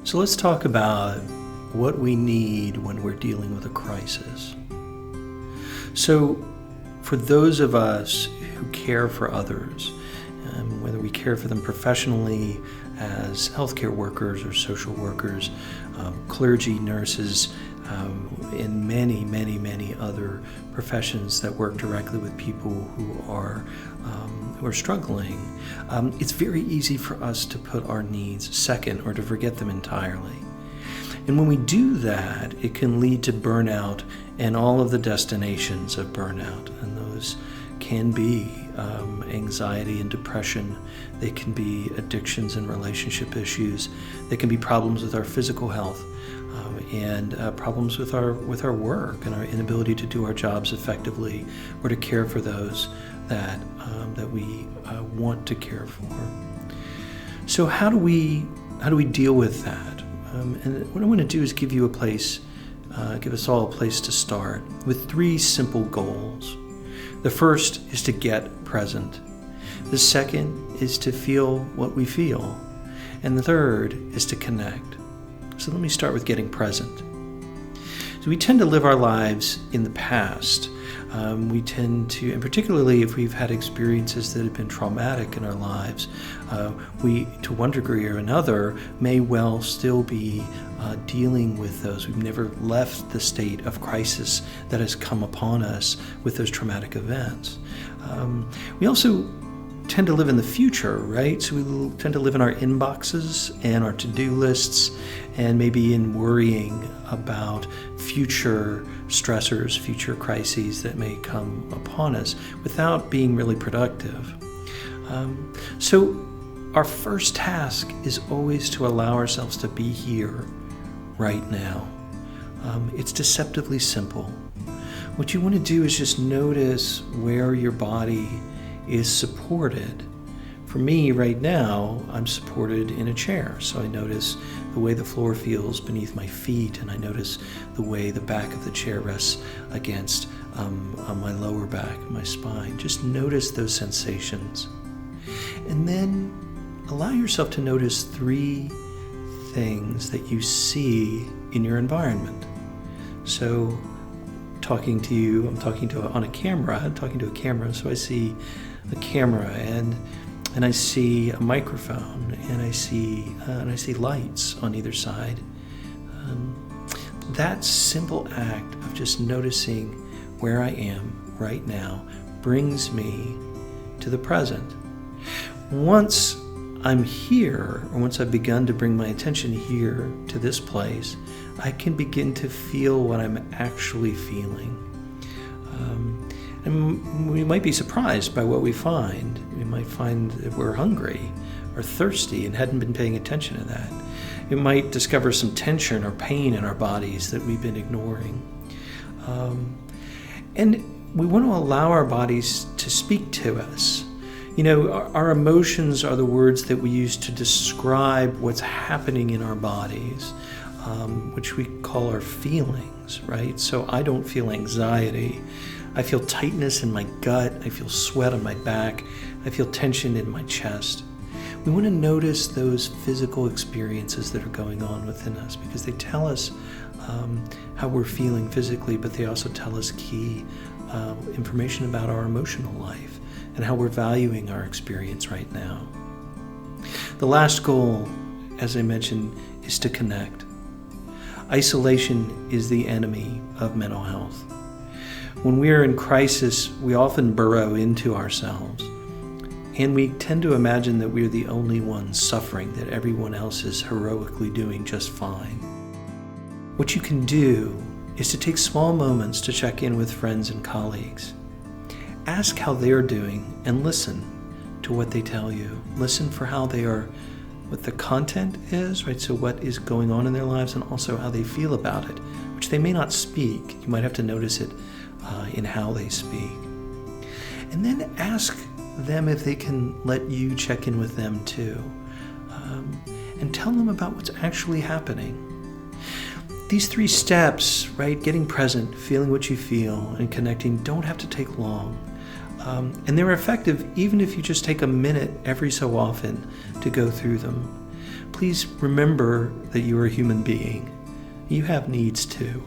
So let's talk about what we need when we're dealing with a crisis. So for those of us who care for others, whether we care for them professionally as healthcare workers or social workers, clergy, nurses, and many other professions that work directly with people who are struggling, it's very easy for us to put our needs second or to forget them entirely. And when we do that, it can lead to burnout and all of the destinations of burnout. And those can be anxiety and depression. They can be addictions and relationship issues. They can be problems with our physical health and problems with our work and our inability to do our jobs effectively or to care for those that we want to care for. So how do we deal with that? And what I want to do is give us all a place to start with 3 simple goals. The first is to get present. The second is to feel what we feel. And the third is to connect. So let me start with getting present. So we tend to live our lives in the past. We tend to, and particularly if we've had experiences that have been traumatic in our lives, we, to one degree or another, may well still be dealing with those. We've never left the state of crisis that has come upon us with those traumatic events. We also tend to live in the future, right? So we tend to live in our inboxes and our to-do lists and maybe in worrying about future stressors, future crises that may come upon us without being really productive. So our first task is always to allow ourselves to be here right now. It's deceptively simple. What you want to do is just notice where your body is supported. For me right now, I'm supported in a chair, so I notice the way the floor feels beneath my feet, and I notice the way the back of the chair rests against my lower back, my spine. Just notice those sensations. And then allow yourself to notice 3 things that you see in your environment. So I'm talking to a camera, so I see a camera and I see a microphone and I see lights on either side. That simple act of just noticing where I am right now brings me to the present. Once I'm here, or once I've begun to bring my attention here to this place, I can begin to feel what I'm actually feeling. And we might be surprised by what we find. We might find that we're hungry or thirsty and hadn't been paying attention to that. We might discover some tension or pain in our bodies that we've been ignoring. And we want to allow our bodies to speak to us. You know, our emotions are the words that we use to describe what's happening in our bodies, which we call our feelings, right? So I don't feel anxiety. I feel tightness in my gut. I feel sweat on my back. I feel tension in my chest. We want to notice those physical experiences that are going on within us because they tell us how we're feeling physically, but they also tell us key information about our emotional life and how we're valuing our experience right now. The last goal, as I mentioned, is to connect. Isolation is the enemy of mental health. When we are in crisis, we often burrow into ourselves, and we tend to imagine that we're the only ones suffering, that everyone else is heroically doing just fine. What you can do is to take small moments to check in with friends and colleagues. Ask how they're doing and listen to what they tell you. Listen for how they are, what the content is, right? So what is going on in their lives and also how they feel about it, which they may not speak. You might have to notice it in how they speak. And then ask them if they can let you check in with them too. And tell them about what's actually happening. These 3 steps, right? Getting present, feeling what you feel, and connecting don't have to take long. And they're effective even if you just take a minute every so often to go through them. please remember that you're a human being. You have needs too.